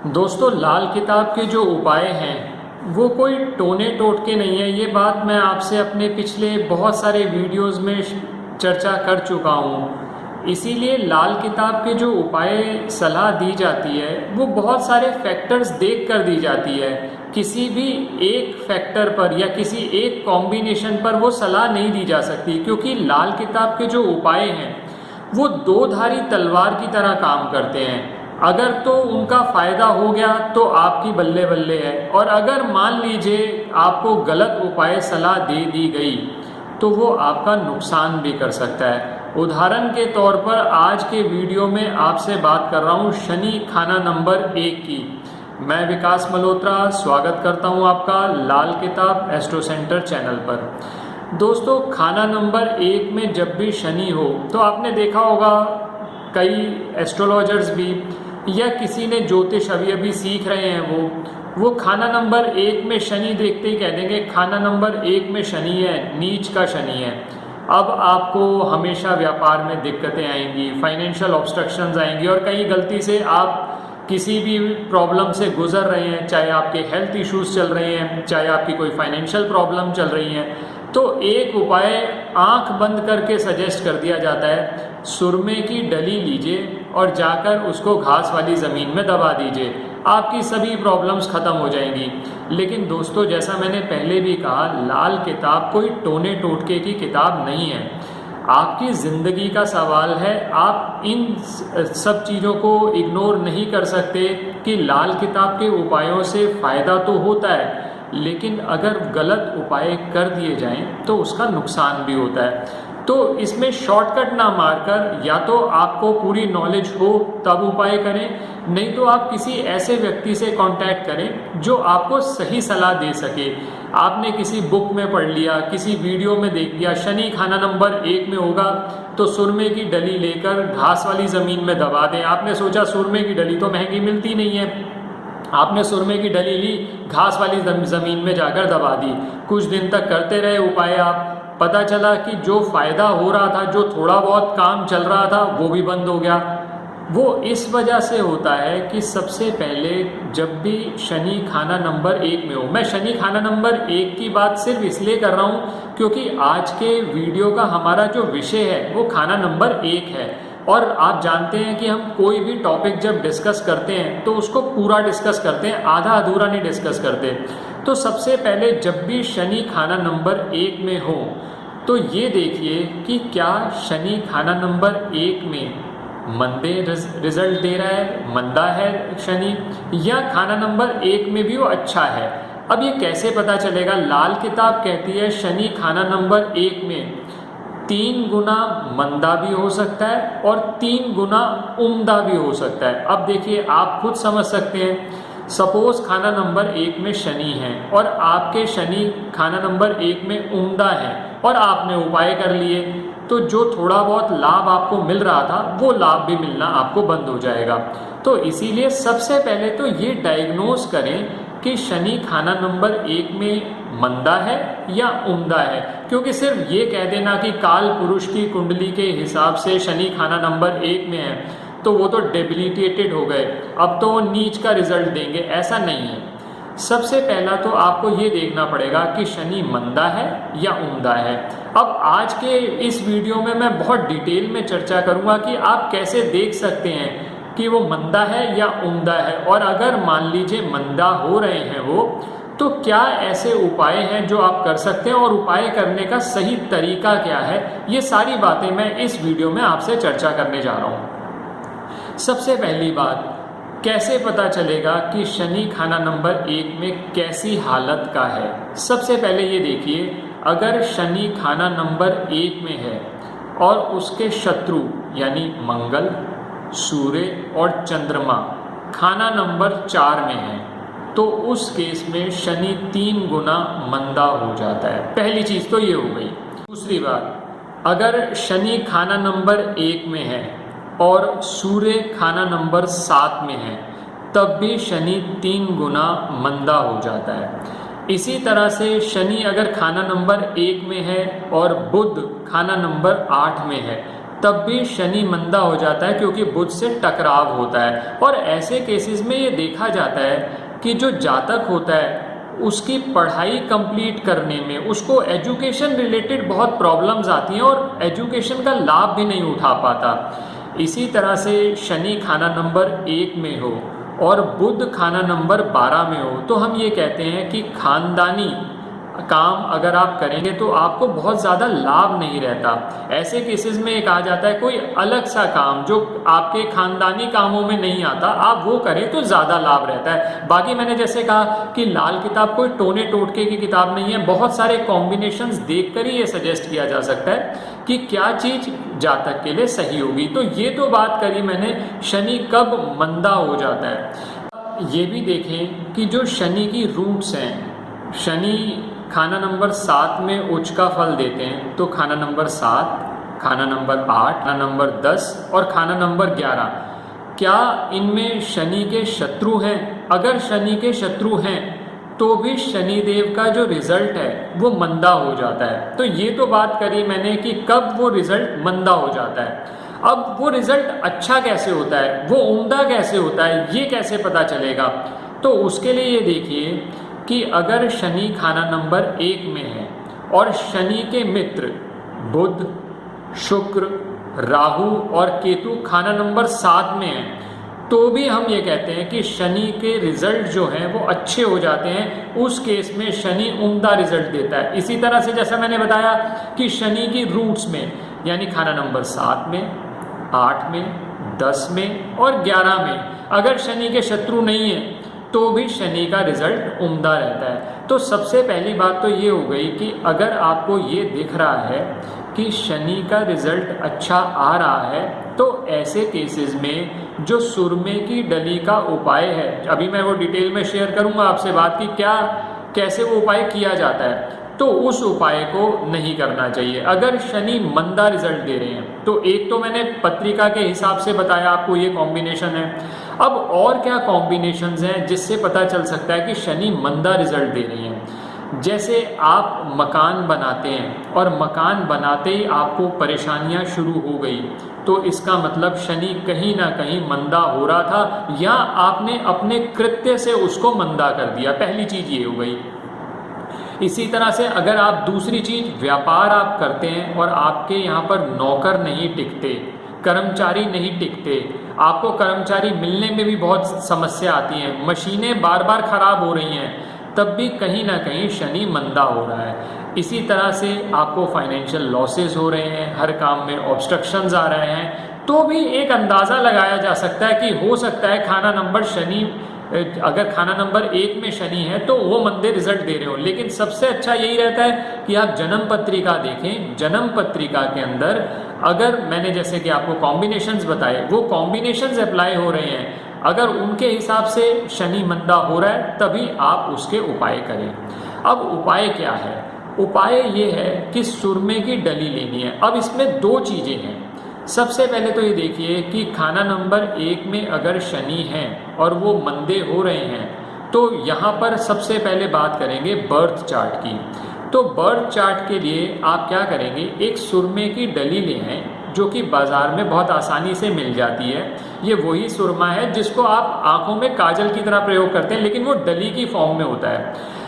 दोस्तों, लाल किताब के जो उपाय हैं वो कोई टोने टोटके नहीं है। ये बात मैं आपसे अपने पिछले बहुत सारे वीडियोस में चर्चा कर चुका हूँ। इसीलिए लाल किताब के जो उपाय सलाह दी जाती है वो बहुत सारे फैक्टर्स देख कर दी जाती है। किसी भी एक फैक्टर पर या किसी एक कॉम्बिनेशन पर वो सलाह नहीं दी जा सकती, क्योंकि लाल किताब के जो उपाय हैं वो दो धारी तलवार की तरह काम करते हैं। अगर तो उनका फ़ायदा हो गया तो आपकी बल्ले बल्ले है, और अगर मान लीजिए आपको गलत उपाय सलाह दे दी गई तो वो आपका नुकसान भी कर सकता है। उदाहरण के तौर पर आज के वीडियो में आपसे बात कर रहा हूँ शनि खाना नंबर 1 की। मैं विकास मल्होत्रा स्वागत करता हूँ आपका लाल किताब एस्ट्रो सेंटर चैनल पर। दोस्तों, खाना नंबर 1 में जब भी शनि हो तो आपने देखा होगा कई एस्ट्रोलॉजर्स भी या किसी ने ज्योतिष अभी सीख रहे हैं वो खाना नंबर 1 में शनि देखते ही कह देंगे खाना नंबर 1 में शनि है, नीच का शनि है। अब आपको हमेशा व्यापार में दिक्कतें आएंगी, फाइनेंशियल ऑब्स्ट्रक्शंस आएंगी, और कहीं गलती से आप किसी भी प्रॉब्लम से गुजर रहे हैं, चाहे आपके हेल्थ इश्यूज चल रहे हैं, चाहे आपकी कोई फाइनेंशियल प्रॉब्लम चल रही है, तो एक उपाय आंख बंद करके सजेस्ट कर दिया जाता है, सुरमे की डली लीजिए और जाकर उसको घास वाली ज़मीन में दबा दीजिए, आपकी सभी प्रॉब्लम्स ख़त्म हो जाएंगी। लेकिन दोस्तों, जैसा मैंने पहले भी कहा, लाल किताब कोई टोने टोटके की किताब नहीं है। आपकी ज़िंदगी का सवाल है। आप इन सब चीज़ों को इग्नोर नहीं कर सकते कि लाल किताब के उपायों से फ़ायदा तो होता है, लेकिन अगर गलत उपाय कर दिए जाएं तो उसका नुकसान भी होता है। तो इसमें शॉर्टकट ना मारकर या तो आपको पूरी नॉलेज हो तब उपाय करें, नहीं तो आप किसी ऐसे व्यक्ति से कांटेक्ट करें जो आपको सही सलाह दे सके। आपने किसी बुक में पढ़ लिया, किसी वीडियो में देख लिया, शनि खाना नंबर 1 में होगा तो सुरमे की डली लेकर घास वाली ज़मीन में दबा दें। आपने सोचा सुरमे की डली तो महंगी मिलती नहीं है, आपने सुरमे की डली ली, घास वाली ज़मीन में जाकर दबा दी। कुछ दिन तक करते रहे उपाय आप, पता चला कि जो फ़ायदा हो रहा था, जो थोड़ा बहुत काम चल रहा था, वो भी बंद हो गया। वो इस वजह से होता है कि सबसे पहले जब भी शनि खाना नंबर 1 में हो, मैं शनि खाना नंबर 1 की बात सिर्फ इसलिए कर रहा हूँ क्योंकि आज के वीडियो का हमारा जो विषय है वो खाना नंबर 1 है। और आप जानते हैं कि हम कोई भी टॉपिक जब डिस्कस करते हैं तो उसको पूरा डिस्कस करते हैं, आधा अधूरा नहीं डिस्कस करते। तो सबसे पहले जब भी शनि खाना नंबर 1 में हो तो ये देखिए कि क्या शनि खाना नंबर 1 में मंदे रिजल्ट दे रहा है, मंदा है शनि, या खाना नंबर 1 में भी वो अच्छा है। अब ये कैसे पता चलेगा? लाल किताब कहती है शनि खाना नंबर 1 में 3 गुना मंदा भी हो सकता है और 3 गुना उम्दा भी हो सकता है। अब देखिए, आप खुद समझ सकते हैं। सपोज खाना नंबर 1 में शनि है और आपके शनि खाना नंबर 1 में उम्दा है और आपने उपाय कर लिए, तो जो थोड़ा बहुत लाभ आपको मिल रहा था वो लाभ भी मिलना आपको बंद हो जाएगा। तो इसीलिए सबसे पहले तो ये डायग्नोज करें कि शनि खाना नंबर 1 में मंदा है या उम्दा है। क्योंकि सिर्फ ये कह देना कि काल पुरुष की कुंडली के हिसाब से शनि खाना नंबर 1 में है तो वो तो डेबिलिटेटेड हो गए, अब तो वो नीच का रिजल्ट देंगे, ऐसा नहीं है। सबसे पहला तो आपको ये देखना पड़ेगा कि शनि मंदा है या उम्दा है। अब आज के इस वीडियो में मैं बहुत डिटेल में चर्चा करूंगा कि आप कैसे देख सकते हैं कि वो मंदा है या उम्दा है, और अगर मान लीजिए मंदा हो रहे हैं वो, तो क्या ऐसे उपाय हैं जो आप कर सकते हैं और उपाय करने का सही तरीका क्या है, ये सारी बातें मैं इस वीडियो में आपसे चर्चा करने जा रहा हूँ। सबसे पहली बात, कैसे पता चलेगा कि शनि खाना नंबर 1 में कैसी हालत का है? सबसे पहले ये देखिए, अगर शनि खाना नंबर 1 में है और उसके शत्रु यानी मंगल, सूर्य और चंद्रमा खाना नंबर 4 में है तो उस केस में शनि 3 गुना मंदा हो जाता है। पहली चीज़ तो ये हो गई। दूसरी बात, अगर शनि खाना नंबर 1 में है और सूर्य खाना नंबर 7 में है तब भी शनि 3 गुना मंदा हो जाता है। इसी तरह से शनि अगर खाना नंबर 1 में है और बुध खाना नंबर 8 में है तब भी शनि मंदा हो जाता है, क्योंकि बुध से टकराव होता है। और ऐसे केसेस में ये देखा जाता है कि जो जातक होता है उसकी पढ़ाई कंप्लीट करने में उसको एजुकेशन रिलेटेड बहुत प्रॉब्लम्स आती हैं और एजुकेशन का लाभ भी नहीं उठा पाता। इसी तरह से शनि खाना नंबर 1 में हो और बुध खाना नंबर 12 में हो, तो हम ये कहते हैं कि खानदानी काम अगर आप करेंगे तो आपको बहुत ज़्यादा लाभ नहीं रहता। ऐसे केसेस में ये कहा जाता है कोई अलग सा काम जो आपके खानदानी कामों में नहीं आता, आप वो करें तो ज़्यादा लाभ रहता है। बाकी मैंने जैसे कहा कि लाल किताब कोई टोने टोटके की किताब नहीं है, बहुत सारे कॉम्बिनेशंस देखकर ही ये सजेस्ट किया जा सकता है कि क्या चीज़ जातक के लिए सही होगी। तो ये तो बात करी मैंने शनि कब मंदा हो जाता है। ये भी देखें कि जो शनि की रूट्स हैं, शनि खाना नंबर 7 में उच्च का फल देते हैं, तो खाना नंबर 7, खाना नंबर 8, खाना नंबर 10 और खाना नंबर 11, क्या इनमें शनि के शत्रु हैं? अगर शनि के शत्रु हैं तो भी शनिदेव का जो रिजल्ट है वो मंदा हो जाता है। तो ये तो बात करी मैंने कि कब वो रिजल्ट मंदा हो जाता है। अब वो रिजल्ट अच्छा कैसे होता है, वो उम्दा कैसे होता है, ये कैसे पता चलेगा? तो उसके लिए ये देखिए कि अगर शनि खाना नंबर 1 में है और शनि के मित्र बुध, शुक्र, राहु और केतु खाना नंबर 7 में है, तो भी हम ये कहते हैं कि शनि के रिजल्ट जो हैं वो अच्छे हो जाते हैं। उस केस में शनि उम्दा रिजल्ट देता है। इसी तरह से जैसा मैंने बताया कि शनि की रूट्स में, यानी खाना नंबर 7 में, 8 में, 10 में और 11 में अगर शनि के शत्रु नहीं है तो भी शनि का रिजल्ट उम्दा रहता है। तो सबसे पहली बात तो ये हो गई कि अगर आपको ये दिख रहा है कि शनि का रिजल्ट अच्छा आ रहा है, तो ऐसे केसेस में जो सुरमे की डली का उपाय है, अभी मैं वो डिटेल में शेयर करूंगा आपसे बात की क्या कैसे वो उपाय किया जाता है, तो उस उपाय को नहीं करना चाहिए अगर शनि मंदा रिजल्ट दे रहे हैं। तो एक तो मैंने पत्रिका के हिसाब से बताया आपको, ये कॉम्बिनेशन है। अब और क्या कॉम्बिनेशंस हैं जिससे पता चल सकता है कि शनि मंदा रिजल्ट दे रही हैं? जैसे आप मकान बनाते हैं और मकान बनाते ही आपको परेशानियां शुरू हो गई, तो इसका मतलब शनि कहीं ना कहीं मंदा हो रहा था, या आपने अपने कृत्य से उसको मंदा कर दिया। पहली चीज़ ये हो गई। इसी तरह से अगर आप दूसरी चीज़, व्यापार आप करते हैं और आपके यहाँ पर नौकर नहीं टिकते, कर्मचारी नहीं टिकते, आपको कर्मचारी मिलने में भी बहुत समस्या आती है, मशीनें बार बार ख़राब हो रही हैं, तब भी कहीं ना कहीं शनि मंदा हो रहा है। इसी तरह से आपको फाइनेंशियल लॉसेस हो रहे हैं, हर काम में ऑब्स्ट्रक्शंस आ रहे हैं, तो भी एक अंदाज़ा लगाया जा सकता है कि हो सकता है खाना नंबर शनि, अगर खाना नंबर 1 में शनि है तो वो मंदे रिजल्ट दे रहे हो। लेकिन सबसे अच्छा यही रहता है कि आप जन्म पत्रिका देखें। जन्म पत्रिका के अंदर अगर मैंने जैसे कि आपको कॉम्बिनेशंस बताए, वो कॉम्बिनेशंस अप्लाई हो रहे हैं, अगर उनके हिसाब से शनि मंदा हो रहा है तभी आप उसके उपाय करें। अब उपाय क्या है? उपाय ये है कि सुरमे की डली लेनी है। अब इसमें दो चीज़ें हैं। सबसे पहले तो ये देखिए कि खाना नंबर 1 में अगर शनि है और वो मंदे हो रहे हैं, तो यहाँ पर सबसे पहले बात करेंगे बर्थ चार्ट की। तो बर्थ चार्ट के लिए आप क्या करेंगे, एक सुरमे की डली ले आएँ जो कि बाज़ार में बहुत आसानी से मिल जाती है। ये वही सुरमा है जिसको आप आँखों में काजल की तरह प्रयोग करते हैं, लेकिन वो डली की फॉर्म में होता है।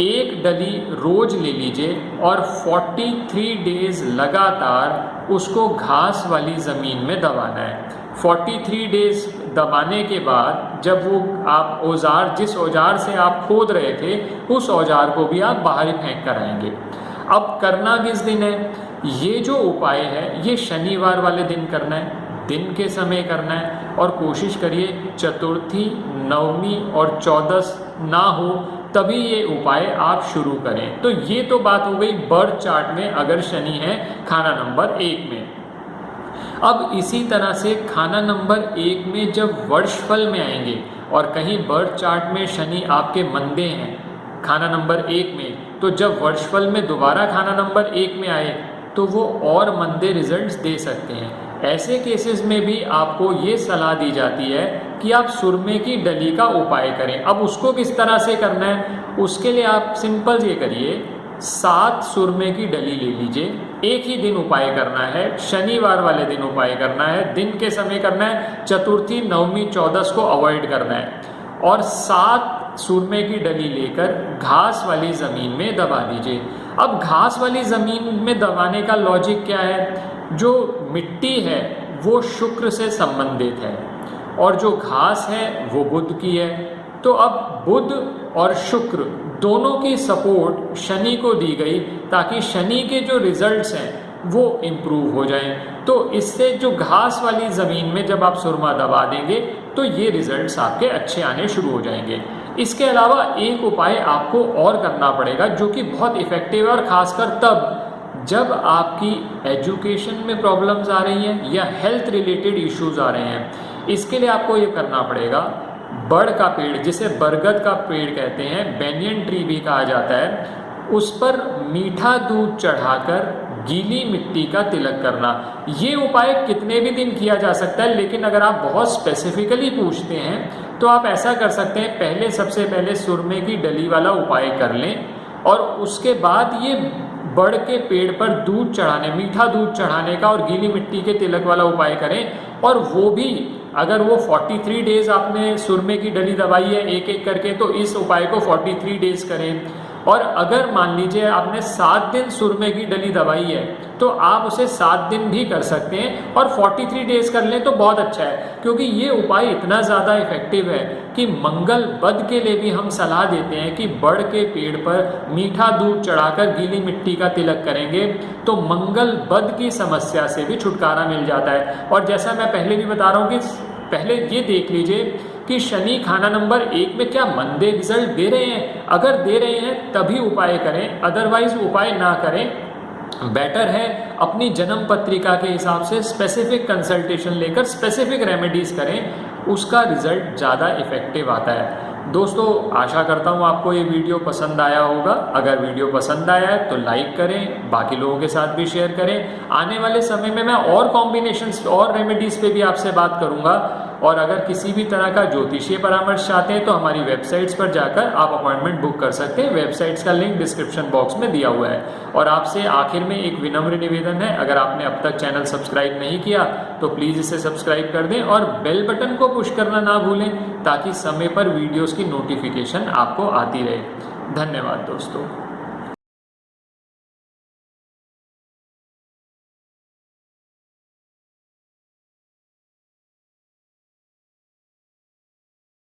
एक डली रोज ले लीजिए और 43 डेज लगातार उसको घास वाली ज़मीन में दबाना है। 43 डेज दबाने के बाद जब वो आप औजार, जिस औजार से आप खोद रहे थे, उस औजार को भी आप बाहर फेंक कर आएंगे। अब करना किस दिन है? ये जो उपाय है ये शनिवार वाले दिन करना है, दिन के समय करना है, और कोशिश करिए चतुर्थी, नवमी और चौदस ना हो तभी ये उपाय आप शुरू करें। तो ये तो बात हो गई बर्थ चार्ट में अगर शनि है खाना नंबर 1 में। अब इसी तरह से खाना नंबर 1 में जब वर्षफल में आएंगे और कहीं बर्थ चार्ट में शनि आपके मंदे हैं खाना नंबर 1 में, तो जब वर्षफल में दोबारा खाना नंबर 1 में आए तो वो और मंदे रिजल्ट्स दे सकते हैं। ऐसे केसेस में भी आपको ये सलाह दी जाती है कि आप सुरमे की डली का उपाय करें। अब उसको किस तरह से करना है, उसके लिए आप सिंपल ये करिए 7 सुरमे की डली ले लीजिए। एक ही दिन उपाय करना है, शनिवार वाले दिन उपाय करना है, दिन के समय करना है, चतुर्थी, नवमी, 14 को अवॉइड करना है। और 7 सुरमे की डली लेकर घास वाली ज़मीन में दबा दीजिए। अब घास वाली ज़मीन में दबाने का लॉजिक क्या है? जो मिट्टी है वो शुक्र से संबंधित है और जो घास है वो बुध की है। तो अब बुध और शुक्र दोनों की सपोर्ट शनि को दी गई ताकि शनि के जो रिजल्ट्स हैं वो इम्प्रूव हो जाएं। तो इससे जो घास वाली ज़मीन में जब आप सुरमा दबा देंगे तो ये रिजल्ट्स आपके अच्छे आने शुरू हो जाएंगे। इसके अलावा एक उपाय आपको और करना पड़ेगा जो कि बहुत इफ़ेक्टिव है, और ख़ासकर तब जब आपकी एजुकेशन में प्रॉब्लम्स आ रही हैं या हेल्थ रिलेटेड इश्यूज आ रहे हैं। इसके लिए आपको ये करना पड़ेगा, बड़ का पेड़, जिसे बरगद का पेड़ कहते हैं, बेनियन ट्री भी कहा जाता है, उस पर मीठा दूध चढ़ाकर गीली मिट्टी का तिलक करना। ये उपाय कितने भी दिन किया जा सकता है, लेकिन अगर आप बहुत स्पेसिफिकली पूछते हैं तो आप ऐसा कर सकते हैं, सबसे पहले सुरमे की डली वाला उपाय कर लें और उसके बाद ये बड़ के पेड़ पर दूध चढ़ाने, मीठा दूध चढ़ाने का और गीली मिट्टी के तिलक वाला उपाय करें। और वो भी अगर वो 43 डेज़ आपने सुरमे की डली दबाई है एक एक करके, तो इस उपाय को 43 डेज़ करें। और अगर मान लीजिए आपने 7 दिन सुरमे की डली दबाई है तो आप उसे 7 दिन भी कर सकते हैं और 43 डेज़ कर लें तो बहुत अच्छा है, क्योंकि ये उपाय इतना ज़्यादा इफेक्टिव है कि मंगल बद के लिए भी हम सलाह देते हैं कि बड़ के पेड़ पर मीठा दूध चढ़ाकर गीली मिट्टी का तिलक करेंगे तो मंगल बद की समस्या से भी छुटकारा मिल जाता है। और जैसा मैं पहले भी बता रहा हूँ कि पहले ये देख लीजिए कि शनि खाना नंबर 1 में क्या मंदे रिजल्ट दे रहे हैं। अगर दे रहे हैं तभी उपाय करें, अदरवाइज उपाय ना करें। बेटर है अपनी जन्म पत्रिका के हिसाब से स्पेसिफिक कंसल्टेशन लेकर स्पेसिफिक रेमेडीज़ करें, उसका रिजल्ट ज़्यादा इफेक्टिव आता है। दोस्तों, आशा करता हूँ आपको ये वीडियो पसंद आया होगा। अगर वीडियो पसंद आया है तो लाइक करें, बाकी लोगों के साथ भी शेयर करें। आने वाले समय में मैं और कॉम्बिनेशंस और रेमेडीज़ पे भी आपसे बात करूँगा। और अगर किसी भी तरह का ज्योतिषीय परामर्श चाहते हैं तो हमारी वेबसाइट्स पर जाकर आप अपॉइंटमेंट बुक कर सकते हैं। वेबसाइट्स का लिंक डिस्क्रिप्शन बॉक्स में दिया हुआ है। और आपसे आखिर में एक विनम्र निवेदन है, अगर आपने अब तक चैनल सब्सक्राइब नहीं किया तो प्लीज़ इसे सब्सक्राइब कर दें और बेल बटन को पुश करना ना भूलें ताकि समय पर वीडियोज़ की नोटिफिकेशन आपको आती रहे। धन्यवाद दोस्तों।